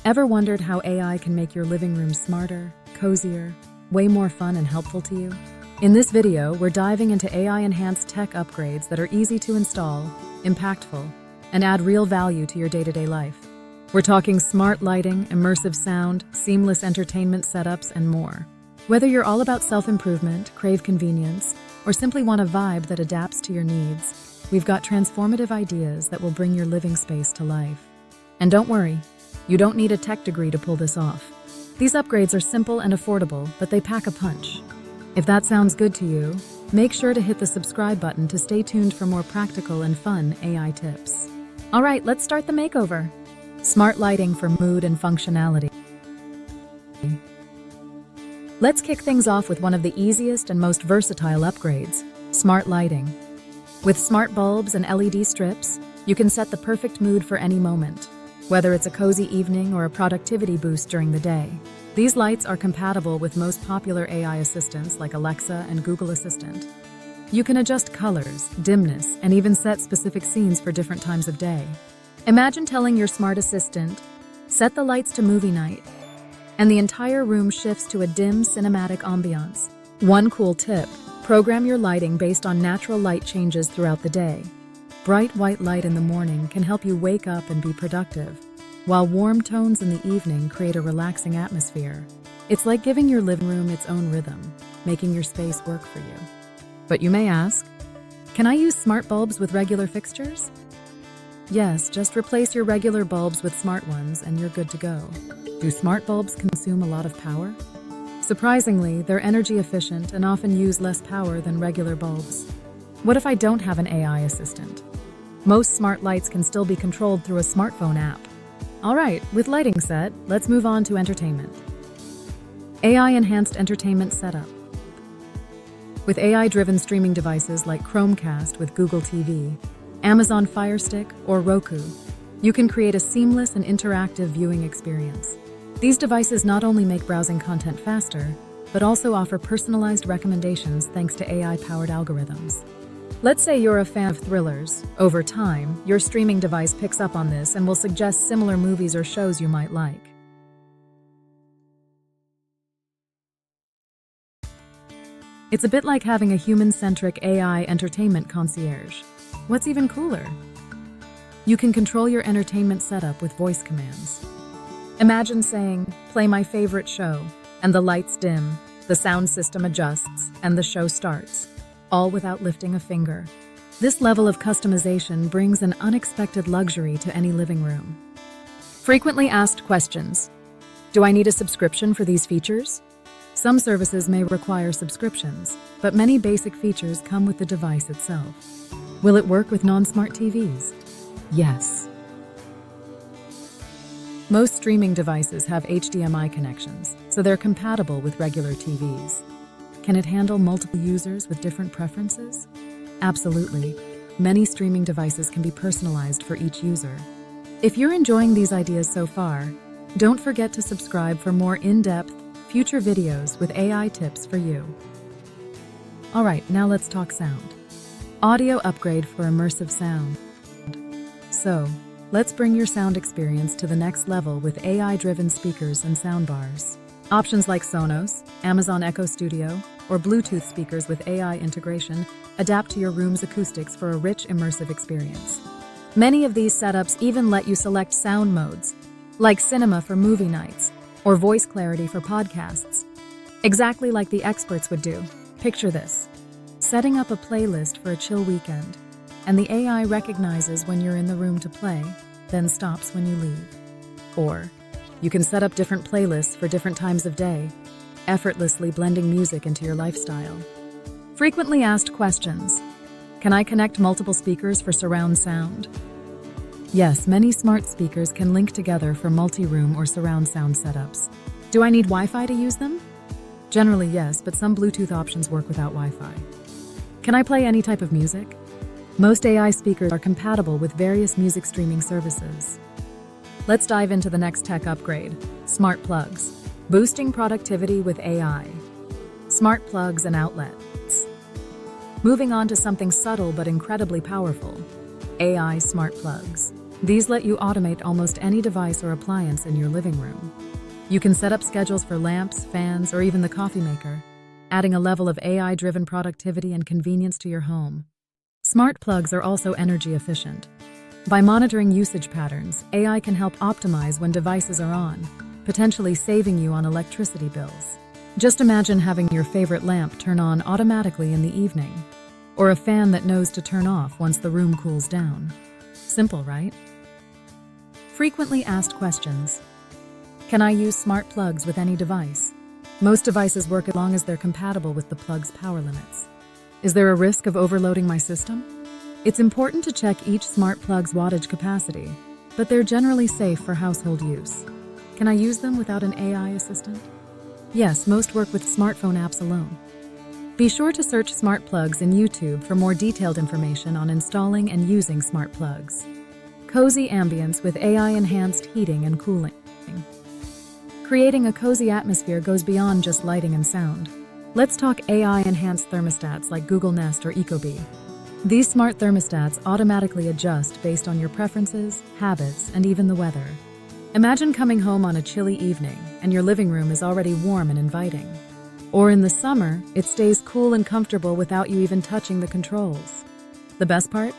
Ever wondered how AI can make your living room smarter, cozier, way more fun and helpful to you? In this video, we're diving into AI-enhanced tech upgrades that are easy to install, impactful, and add real value to your day-to-day life. We're talking smart lighting, immersive sound, seamless entertainment setups, and more. Whether you're all about self-improvement, crave convenience, or simply want a vibe that adapts to your needs, we've got transformative ideas that will bring your living space to life. And don't worry, you don't need a tech degree to pull this off. These upgrades are simple and affordable, but they pack a punch. If that sounds good to you, make sure to hit the subscribe button to stay tuned for more practical and fun AI tips. All right, let's start the makeover. Smart lighting for mood and functionality. Let's kick things off with one of the easiest and most versatile upgrades, smart lighting. With smart bulbs and LED strips, you can set the perfect mood for any moment, whether it's a cozy evening or a productivity boost during the day. These lights are compatible with most popular AI assistants like Alexa and Google Assistant. You can adjust colors, dimness, and even set specific scenes for different times of day. Imagine telling your smart assistant, set the lights to movie night, and the entire room shifts to a dim, cinematic ambiance. One cool tip, program your lighting based on natural light changes throughout the day. Bright white light in the morning can help you wake up and be productive, while warm tones in the evening create a relaxing atmosphere. It's like giving your living room its own rhythm, making your space work for you. But you may ask, can I use smart bulbs with regular fixtures? Yes, just replace your regular bulbs with smart ones and you're good to go. Do smart bulbs consume a lot of power? Surprisingly, they're energy efficient and often use less power than regular bulbs. What if I don't have an AI assistant? Most smart lights can still be controlled through a smartphone app. All right, with lighting set, let's move on to entertainment. AI-enhanced entertainment setup. With AI-driven streaming devices like Chromecast with Google TV, Amazon Fire Stick, or Roku, you can create a seamless and interactive viewing experience. These devices not only make browsing content faster, but also offer personalized recommendations thanks to AI-powered algorithms. Let's say you're a fan of thrillers. Over time, your streaming device picks up on this and will suggest similar movies or shows you might like. It's a bit like having a human-centric AI entertainment concierge. What's even cooler? You can control your entertainment setup with voice commands. Imagine saying, "Play my favorite show," and the lights dim, the sound system adjusts, and the show starts, all without lifting a finger. This level of customization brings an unexpected luxury to any living room. Frequently asked questions. Do I need a subscription for these features? Some services may require subscriptions, but many basic features come with the device itself. Will it work with non-smart TVs? Yes. Most streaming devices have HDMI connections, so they're compatible with regular TVs. Can it handle multiple users with different preferences? Absolutely. Many streaming devices can be personalized for each user. If you're enjoying these ideas so far, don't forget to subscribe for more in-depth, future videos with AI tips for you. All right, now let's talk sound. Audio upgrade for immersive sound. So, let's bring your sound experience to the next level with AI-driven speakers and soundbars. Options like Sonos, Amazon Echo Studio, or Bluetooth speakers with AI integration adapt to your room's acoustics for a rich, immersive experience. Many of these setups even let you select sound modes, like cinema for movie nights, or voice clarity for podcasts. Exactly like the experts would do. Picture this. Setting up a playlist for a chill weekend, and the AI recognizes when you're in the room to play, then stops when you leave. Or, you can set up different playlists for different times of day, effortlessly blending music into your lifestyle. Frequently asked questions. Can I connect multiple speakers for surround sound? Yes, many smart speakers can link together for multi-room or surround sound setups. Do I need Wi-Fi to use them? Generally, yes, but some Bluetooth options work without Wi-Fi. Can I play any type of music? Most AI speakers are compatible with various music streaming services. Let's dive into the next tech upgrade, smart plugs. Boosting productivity with AI. Smart plugs and outlets. Moving on to something subtle but incredibly powerful, AI smart plugs. These let you automate almost any device or appliance in your living room. You can set up schedules for lamps, fans, or even the coffee maker, adding a level of AI-driven productivity and convenience to your home. Smart plugs are also energy efficient. By monitoring usage patterns, AI can help optimize when devices are on, potentially saving you on electricity bills. Just imagine having your favorite lamp turn on automatically in the evening, or a fan that knows to turn off once the room cools down. Simple, right? Frequently asked questions. Can I use smart plugs with any device? Most devices work as long as they're compatible with the plug's power limits. Is there a risk of overloading my system? It's important to check each smart plug's wattage capacity, but they're generally safe for household use. Can I use them without an AI assistant? Yes, most work with smartphone apps alone. Be sure to search smart plugs in YouTube for more detailed information on installing and using smart plugs. Cozy ambience with AI-enhanced heating and cooling. Creating a cozy atmosphere goes beyond just lighting and sound. Let's talk AI-enhanced thermostats like Google Nest or Ecobee. These smart thermostats automatically adjust based on your preferences, habits, and even the weather. Imagine coming home on a chilly evening and your living room is already warm and inviting. Or in the summer, it stays cool and comfortable without you even touching the controls. The best part?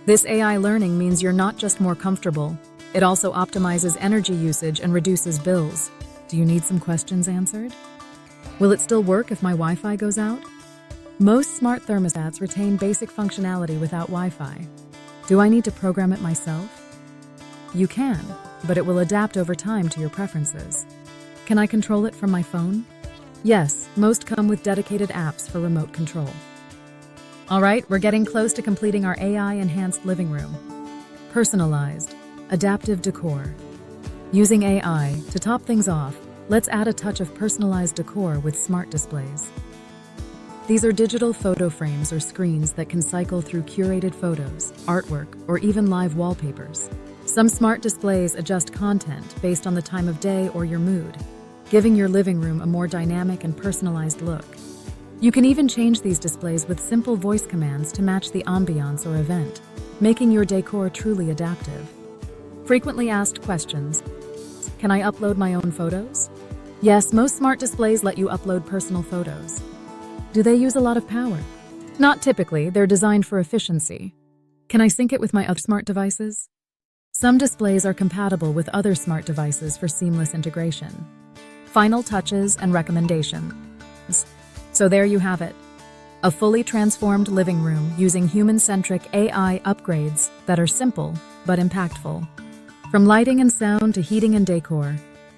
This AI learning means you're not just more comfortable, it also optimizes energy usage and reduces bills. Do you need some questions answered? Will it still work if my Wi-Fi goes out? Most smart thermostats retain basic functionality without Wi-Fi. Do I need to program it myself? You can, but it will adapt over time to your preferences. Can I control it from my phone? Yes, most come with dedicated apps for remote control. All right, we're getting close to completing our AI-enhanced living room. Personalized, adaptive decor. Using AI to top things off, let's add a touch of personalized decor with smart displays. These are digital photo frames or screens that can cycle through curated photos, artwork, or even live wallpapers. Some smart displays adjust content based on the time of day or your mood, giving your living room a more dynamic and personalized look. You can even change these displays with simple voice commands to match the ambiance or event, making your decor truly adaptive. Frequently asked questions. Can I upload my own photos? Yes, most smart displays let you upload personal photos. Do they use a lot of power? Not typically, they're designed for efficiency. Can I sync it with my other smart devices? Some displays are compatible with other smart devices for seamless integration. Final touches and recommendations. So there you have it. A fully transformed living room using human-centric AI upgrades that are simple but impactful. From lighting and sound to heating and decor,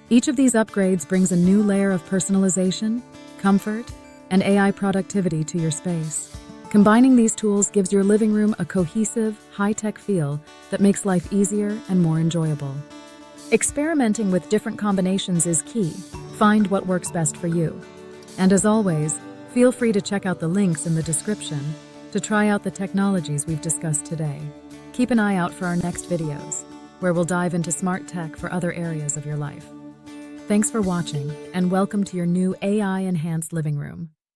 each of these upgrades brings a new layer of personalization, comfort, and AI productivity to your space. Combining these tools gives your living room a cohesive, high-tech feel that makes life easier and more enjoyable. Experimenting with different combinations is key. Find what works best for you. And as always, feel free to check out the links in the description to try out the technologies we've discussed today. Keep an eye out for our next videos, where we'll dive into smart tech for other areas of your life. Thanks for watching, and welcome to your new AI-enhanced living room.